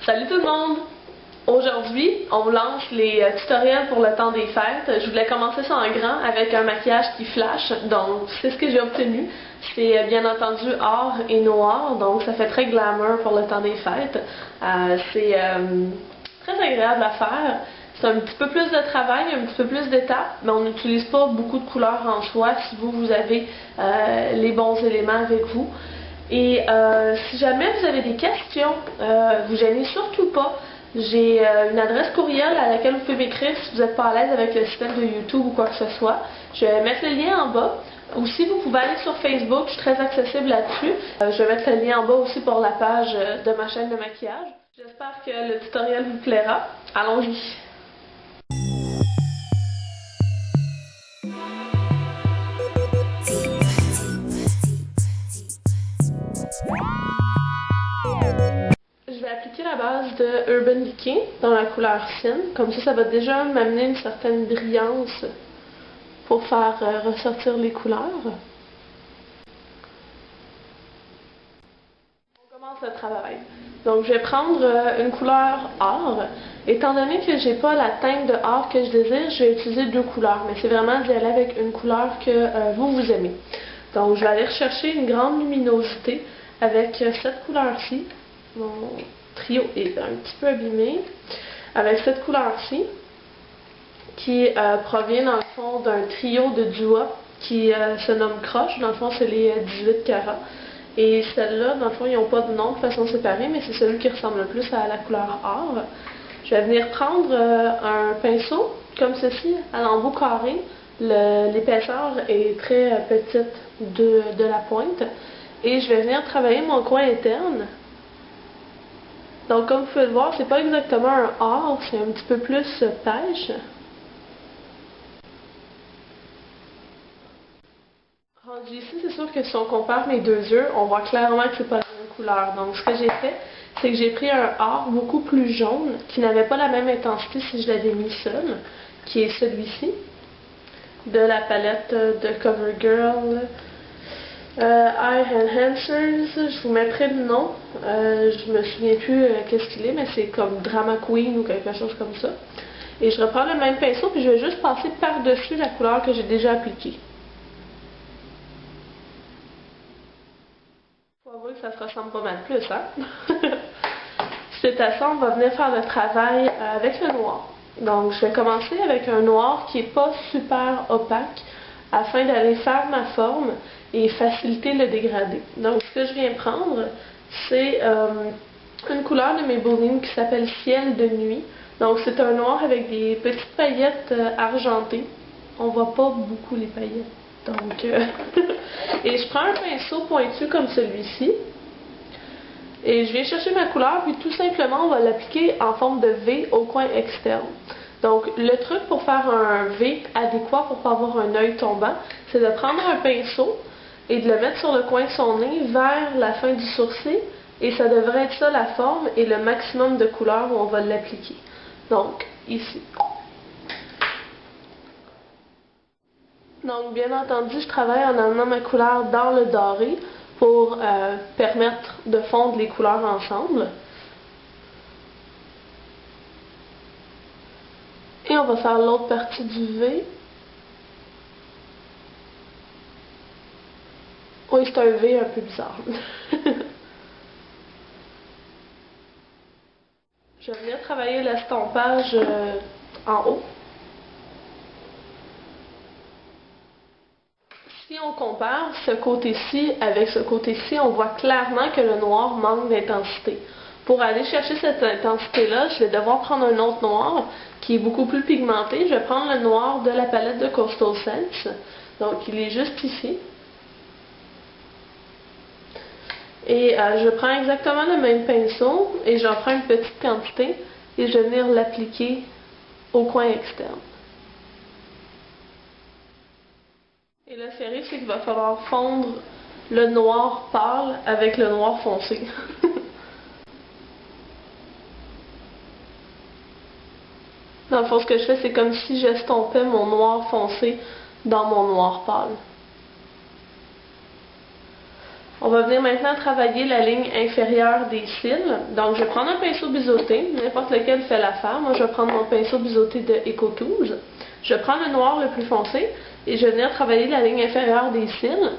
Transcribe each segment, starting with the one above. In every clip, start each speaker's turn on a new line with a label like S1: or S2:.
S1: Salut tout le monde! Aujourd'hui, on lance les tutoriels pour le temps des fêtes. Je voulais commencer ça en grand avec un maquillage qui flash, donc c'est ce que j'ai obtenu. C'est bien entendu or et noir, donc ça fait très glamour pour le temps des fêtes. C'est très agréable à faire. C'est un petit peu plus de travail, un petit peu plus d'étapes, mais on n'utilise pas beaucoup de couleurs en soi si vous avez les bons éléments avec vous. Et si jamais vous avez des questions, vous gênez surtout pas. J'ai une adresse courriel à laquelle vous pouvez m'écrire si vous n'êtes pas à l'aise avec le système de YouTube ou quoi que ce soit. Je vais mettre le lien en bas. Aussi, vous pouvez aller sur Facebook, je suis très accessible là-dessus. Je vais mettre le lien en bas aussi pour la page de ma chaîne de maquillage. J'espère que le tutoriel vous plaira. Allons-y! Je vais appliquer la base de Urban Decay dans la couleur fine. Comme ça va déjà m'amener une certaine brillance pour faire ressortir les couleurs. On commence le travail. Donc je vais prendre une couleur or. Étant donné que j'ai pas la teinte de or que je désire, je vais utiliser deux couleurs. Mais c'est vraiment d'y aller avec une couleur que vous aimez. Donc je vais aller rechercher une grande luminosité avec cette couleur-ci. Mon trio est un petit peu abîmé. Avec cette couleur-ci, qui provient dans le fond d'un trio de Dua qui se nomme Croche. Dans le fond, c'est les 18 carats. Et celle-là, dans le fond, ils n'ont pas de nom de façon séparée, mais c'est celui qui ressemble le plus à la couleur or. Je vais venir prendre un pinceau, comme ceci, à l'embout carré. L'épaisseur est très petite de la pointe. Et je vais venir travailler mon coin interne. Donc, comme vous pouvez le voir, c'est pas exactement un or, c'est un petit peu plus pêche. Rendu ici, c'est sûr que si on compare mes deux yeux, on voit clairement que c'est pas la même couleur. Donc, ce que j'ai fait, c'est que j'ai pris un or beaucoup plus jaune, qui n'avait pas la même intensité si je l'avais mis seul, qui est celui-ci, de la palette de CoverGirl Eye Enhancers. Je vous mettrai le nom. Je me souviens plus qu'est-ce qu'il est, mais c'est comme Drama Queen ou quelque chose comme ça. Et je reprends le même pinceau, puis je vais juste passer par-dessus la couleur que j'ai déjà appliquée. Faut avouer que ça se ressemble pas mal plus, hein? Suite à ça, on va venir faire le travail avec le noir. Donc, je vais commencer avec un noir qui n'est pas super opaque, afin d'aller faire ma forme et faciliter le dégradé. Donc, ce que je viens prendre, c'est une couleur de Maybelline qui s'appelle Ciel de nuit. Donc, c'est un noir avec des petites paillettes argentées. On voit pas beaucoup les paillettes. Donc, et je prends un pinceau pointu comme celui-ci. Et je viens chercher ma couleur, puis tout simplement, on va l'appliquer en forme de V au coin externe. Donc, le truc pour faire un V adéquat pour ne pas avoir un œil tombant, c'est de prendre un pinceau et de le mettre sur le coin de son nez vers la fin du sourcil. Et ça devrait être ça la forme et le maximum de couleur où on va l'appliquer. Donc, ici. Donc, bien entendu, je travaille en amenant ma couleur dans le doré pour permettre de fondre les couleurs ensemble. Et on va faire l'autre partie du V. Oui, c'est un V un peu bizarre. Je vais venir travailler l'estompage en haut. Si on compare ce côté-ci avec ce côté-ci, on voit clairement que le noir manque d'intensité. Pour aller chercher cette intensité-là, je vais devoir prendre un autre noir qui est beaucoup plus pigmenté. Je vais prendre le noir de la palette de Coastal Scents. Donc, il est juste ici. Et je prends exactement le même pinceau et j'en prends une petite quantité et je vais venir l'appliquer au coin externe. Et là, ce qui arrive, c'est qu'il va falloir fondre le noir pâle avec le noir foncé. Dans le fond, ce que je fais, c'est comme si j'estompais mon noir foncé dans mon noir pâle. On va venir maintenant travailler la ligne inférieure des cils. Donc, je vais prendre un pinceau biseauté, n'importe lequel fait l'affaire. Moi, je vais prendre mon pinceau biseauté de Ecotools. Je prends le noir le plus foncé et je vais venir travailler la ligne inférieure des cils.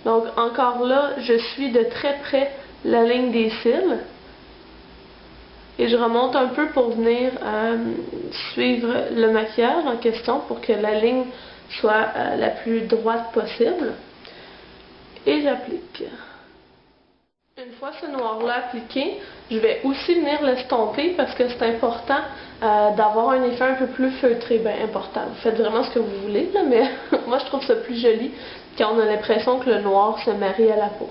S1: Donc, encore là, je suis de très près la ligne des cils. Et je remonte un peu pour venir suivre le maquillage en question pour que la ligne soit la plus droite possible. Et j'applique. Une fois ce noir-là appliqué, je vais aussi venir l'estomper parce que c'est important d'avoir un effet un peu plus feutré. Bien, important, vous faites vraiment ce que vous voulez, là, mais moi je trouve ça plus joli quand on a l'impression que le noir se marie à la peau.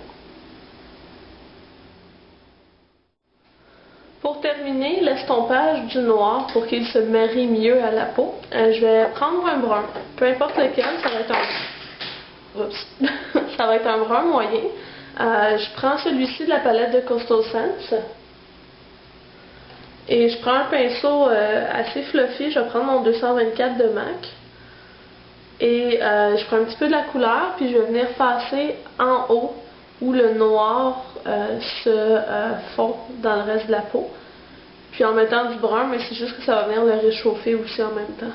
S1: Pour terminer l'estompage du noir, pour qu'il se marie mieux à la peau, je vais prendre un brun, peu importe lequel, ça va être ça va être un brun moyen. Je prends celui-ci de la palette de Coastal Scents. Et je prends un pinceau assez fluffy, je vais prendre mon 224 de MAC. Et je prends un petit peu de la couleur, puis je vais venir passer en haut où le noir se fond dans le reste de la peau. Puis en mettant du brun, mais c'est juste que ça va venir le réchauffer aussi en même temps.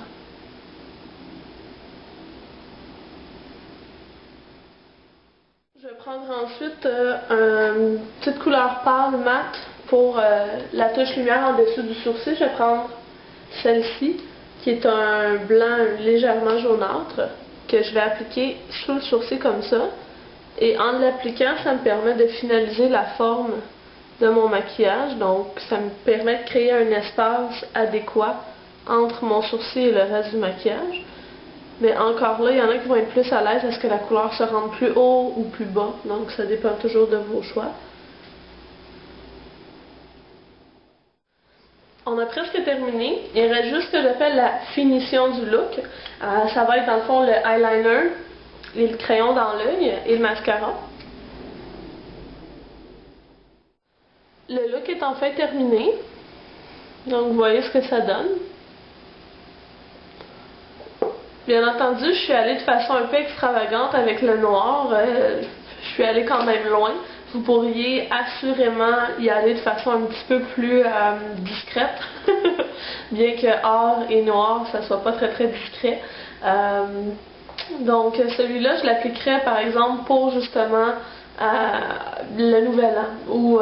S1: Je vais prendre ensuite une petite couleur pâle mat pour la touche lumière en dessous du sourcil. Je vais prendre celle-ci, qui est un blanc légèrement jaunâtre, que je vais appliquer sous le sourcil comme ça. Et en l'appliquant, ça me permet de finaliser la forme de mon maquillage. Donc, ça me permet de créer un espace adéquat entre mon sourcil et le reste du maquillage. Mais encore là, il y en a qui vont être plus à l'aise à ce que la couleur se rende plus haut ou plus bas. Donc, ça dépend toujours de vos choix. On a presque terminé. Il reste juste ce que j'appelle la finition du look. Ça va être dans le fond le eyeliner, et le crayon dans l'œil et le mascara. Le look est enfin terminé. Donc, vous voyez ce que ça donne. Bien entendu, je suis allée de façon un peu extravagante avec le noir. Je suis allée quand même loin. Vous pourriez assurément y aller de façon un petit peu plus discrète. Bien que or et noir, ça soit pas très très discret. Donc celui-là, je l'appliquerais par exemple pour justement le nouvel an ou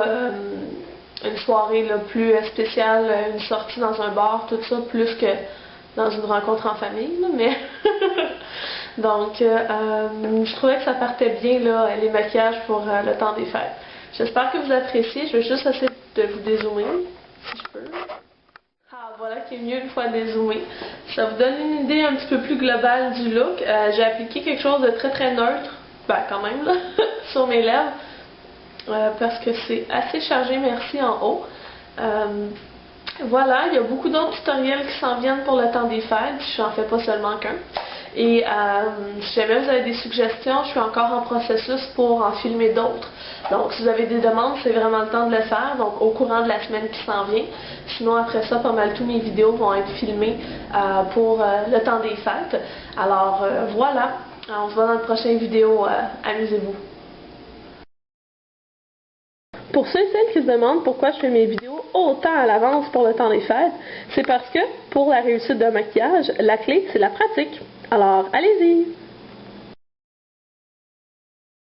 S1: une soirée là, plus spéciale, une sortie dans un bar, tout ça, plus que dans une rencontre en famille, là, mais donc je trouvais que ça partait bien là, les maquillages pour le temps des fêtes. J'espère que vous appréciez. Je vais juste essayer de vous dézoomer, si je peux. Ah, voilà qui est mieux une fois dézoomé. Ça vous donne une idée un petit peu plus globale du look. J'ai appliqué quelque chose de très très neutre, ben quand même là, sur mes lèvres, parce que c'est assez chargé, merci, en haut. Voilà, il y a beaucoup d'autres tutoriels qui s'en viennent pour le temps des fêtes, je n'en fais pas seulement qu'un. Et si jamais vous avez des suggestions, je suis encore en processus pour en filmer d'autres. Donc si vous avez des demandes, c'est vraiment le temps de le faire, donc au courant de la semaine qui s'en vient. Sinon après ça, pas mal tous mes vidéos vont être filmées pour le temps des fêtes. Alors voilà, on se voit dans la prochaine vidéo, amusez-vous. Pour ceux et celles qui se demandent pourquoi je fais mes vidéos autant à l'avance pour le temps des fêtes, c'est parce que pour la réussite d'un maquillage, la clé c'est la pratique. Alors allez-y!